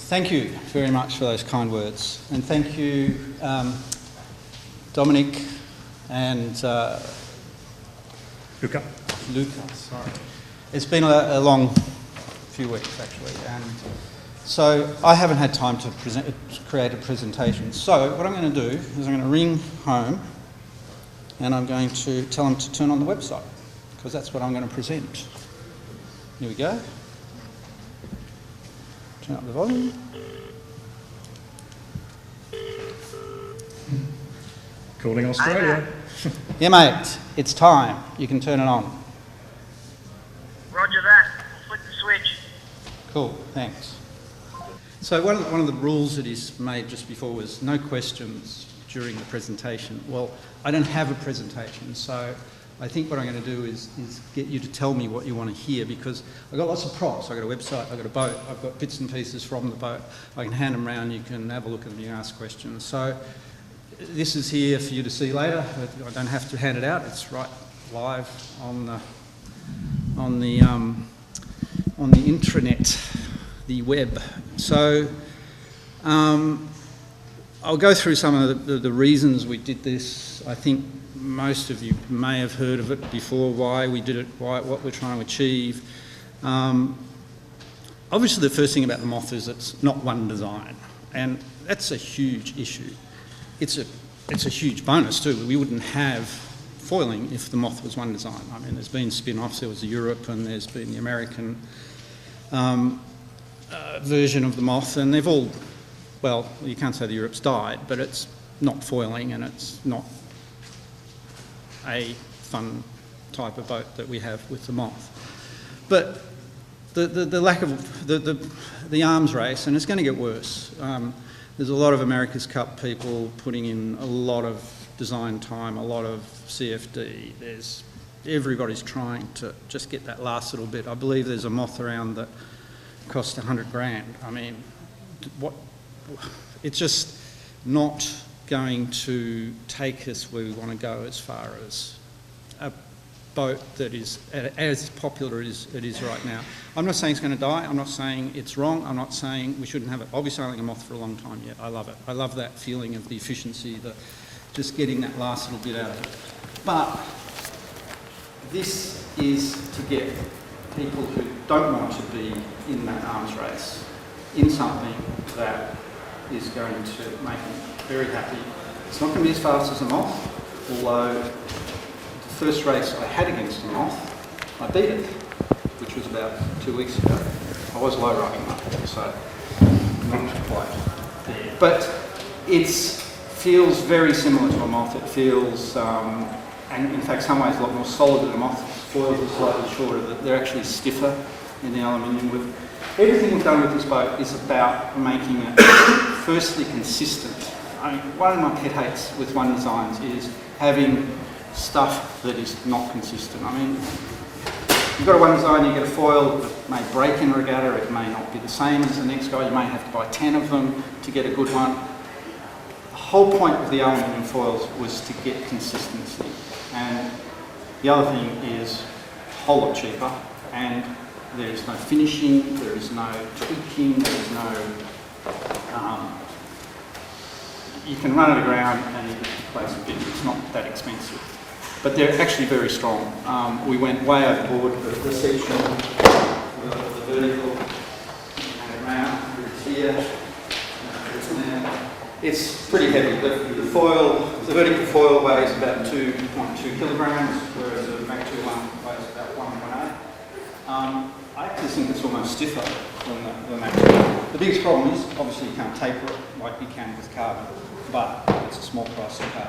Thank you very much for those kind words, and thank you, Dominic and Luca. Sorry. It's been a long few weeks actually, and so I haven't had time to create a presentation. So what I'm going to do is I'm going to ring home and I'm going to tell them to turn on the website, because that's what I'm going to present. Here we go. Turn up the volume. Calling Australia. Yeah, mate, it's time. You can turn it on. Roger that. Flick the switch. Cool, thanks. So one of the rules that is made just before was no questions during the presentation. Well, I don't have a presentation, so I think what I'm going to do is get you to tell me what you want to hear, because I've got lots of props. I've got a website, I've got a boat, I've got bits and pieces from the boat. I can hand them around, you can have a look at them, you can ask questions. So this is here for you to see later. I don't have to hand it out, it's right live on the intranet, the web. So I'll go through some of the reasons we did this. I think most of you may have heard of it before, why we did it, what we're trying to achieve. Obviously the first thing about the Moth is it's not one design, and that's a huge issue. It's a huge bonus too. We wouldn't have foiling if the Moth was one design. I mean, there's been spin-offs. There was the Europe and there's been the American version of the Moth, and they've all, well, you can't say the Europe's died, but it's not foiling and it's not a fun type of boat that we have with the Moth. But the lack of the arms race, and it's going to get worse. There's a lot of America's Cup people putting in a lot of design time, a lot of CFD. Everybody's trying to just get that last little bit. I believe there's a Moth around that cost 100 grand. I mean, it's just not going to take us where we want to go as far as a boat that is as popular as it is right now. I'm not saying it's going to die, I'm not saying it's wrong, I'm not saying we shouldn't have it. I'll be sailing a Moth for a long time yet. I love it. I love that feeling of the efficiency, just getting that last little bit out of it. But this is to get people who don't want to be in that arms race in something that is going to make them very happy. It's not going to be as fast as a Moth, although the first race I had against a Moth, I beat it, which was about 2 weeks ago. I was low riding though, so not quite there. But it feels very similar to a Moth. It feels, and in fact some ways a lot more solid than a Moth. Foils are slightly shorter, they're actually stiffer in the aluminium. Everything we've done with this boat is about making it firstly consistent. I mean, one of my pet hates with one designs is having stuff that is not consistent. I mean, you've got a one design, you get a foil that may break in a regatta, it may not be the same as the next guy, you may have to buy 10 of them to get a good one. The whole point of the aluminium foils was to get consistency, and the other thing is a whole lot cheaper, and there is no finishing, there is no tweaking, there is no... you can run it aground and you can place a bit, it's not that expensive. But they're actually very strong. We went way overboard, the section, the vertical, and around, it's here, it's there. It's pretty heavy. The vertical foil weighs about 2.2 kilograms, whereas the Mac 2 one weighs about 1.8. I actually think it's almost stiffer than the Mac 2. The biggest problem is, obviously you can't taper it like you can with carbon, but it's a small price to pay.